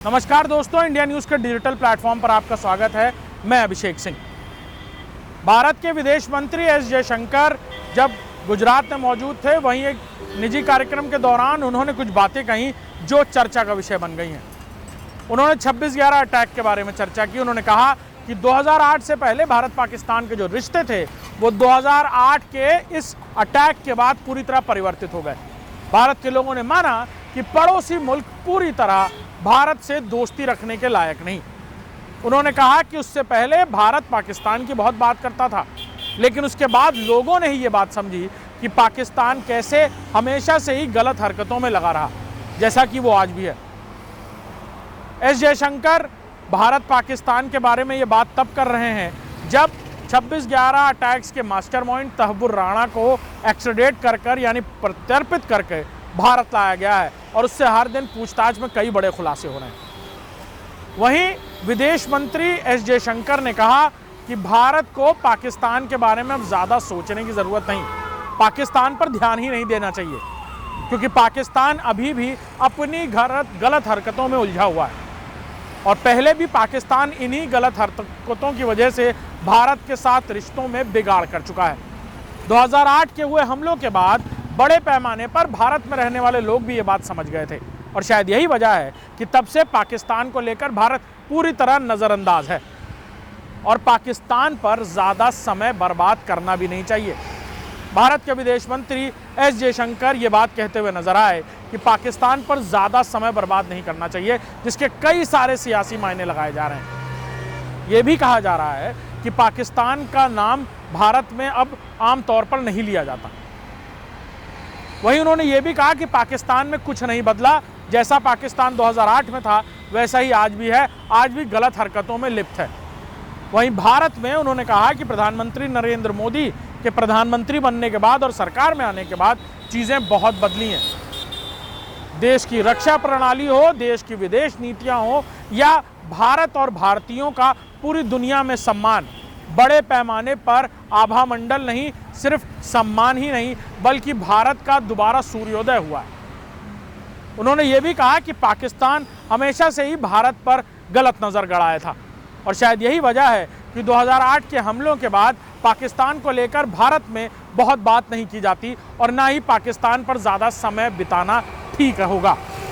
नमस्कार दोस्तों, India news के डिजिटल प्लेटफॉर्म पर आपका स्वागत है। मैं अभिषेक सिंह। भारत के विदेश मंत्री एस जयशंकर जब गुजरात में मौजूद थे, वहीं एक निजी कार्यक्रम के दौरान उन्होंने कुछ बातें कहीं जो चर्चा का विषय बन गई हैं। उन्होंने 26/11 अटैक के बारे में चर्चा की। उन्होंने कहा कि 2008 से पहले भारत पाकिस्तान के जो रिश्ते थे वो 2008 के इस अटैक के बाद पूरी तरह परिवर्तित हो गए। भारत के लोगों ने माना कि पड़ोसी मुल्क पूरी तरह भारत से दोस्ती रखने के लायक नहीं। उन्होंने कहा कि उससे पहले भारत पाकिस्तान की बहुत बात करता था, लेकिन उसके बाद लोगों ने ही ये बात समझी कि पाकिस्तान कैसे हमेशा से ही गलत हरकतों में लगा रहा, जैसा कि वो आज भी है। एस जयशंकर भारत पाकिस्तान के बारे में ये बात तब कर रहे हैं जब 26/11 अटैक्स के मास्टरमाइंड तहव्वुर राणा को एक्सट्रेडिट कर यानी प्रत्यर्पित करके भारत लाया गया है और उससे हर दिन पूछताछ में कई बड़े खुलासे हो रहे हैं। वहीं विदेश मंत्री एस जयशंकर ने कहा कि भारत को पाकिस्तान के बारे में अब ज़्यादा सोचने की ज़रूरत नहीं, पाकिस्तान पर ध्यान ही नहीं देना चाहिए, क्योंकि पाकिस्तान अभी भी अपनी गलत हरकतों में उलझा हुआ है और पहले भी पाकिस्तान इन्हीं गलत हरकतों की वजह से भारत के साथ रिश्तों में बिगाड़ कर चुका है। 2008 के हुए हमलों के बाद बड़े पैमाने पर भारत में रहने वाले लोग भी ये बात समझ गए थे और शायद यही वजह है कि तब से पाकिस्तान को लेकर भारत पूरी तरह नज़रअंदाज है और पाकिस्तान पर ज़्यादा समय बर्बाद करना भी नहीं चाहिए। भारत के विदेश मंत्री एस जयशंकर ये बात कहते हुए नजर आए कि पाकिस्तान पर ज़्यादा समय बर्बाद नहीं करना चाहिए, जिसके कई सारे सियासी मायने लगाए जा रहे हैं। ये भी कहा जा रहा है कि पाकिस्तान का नाम भारत में अब आम तौर पर नहीं लिया जाता। वहीं उन्होंने ये भी कहा कि पाकिस्तान में कुछ नहीं बदला, जैसा पाकिस्तान 2008 में था वैसा ही आज भी है, आज भी गलत हरकतों में लिप्त है। वहीं भारत में उन्होंने कहा कि प्रधानमंत्री नरेंद्र मोदी के प्रधानमंत्री बनने के बाद और सरकार में आने के बाद चीज़ें बहुत बदली हैं। देश की रक्षा प्रणाली हो, देश की विदेश नीतियां हो या भारत और भारतीयों का पूरी दुनिया में सम्मान, बड़े पैमाने पर आभा मंडल नहीं, सिर्फ सम्मान ही नहीं बल्कि भारत का दोबारा सूर्योदय हुआ है। उन्होंने ये भी कहा कि पाकिस्तान हमेशा से ही भारत पर गलत नज़र गड़ाया था और शायद यही वजह है कि 2008 के हमलों के बाद पाकिस्तान को लेकर भारत में बहुत बात नहीं की जाती और ना ही पाकिस्तान पर ज़्यादा समय बिताना ठीक होगा।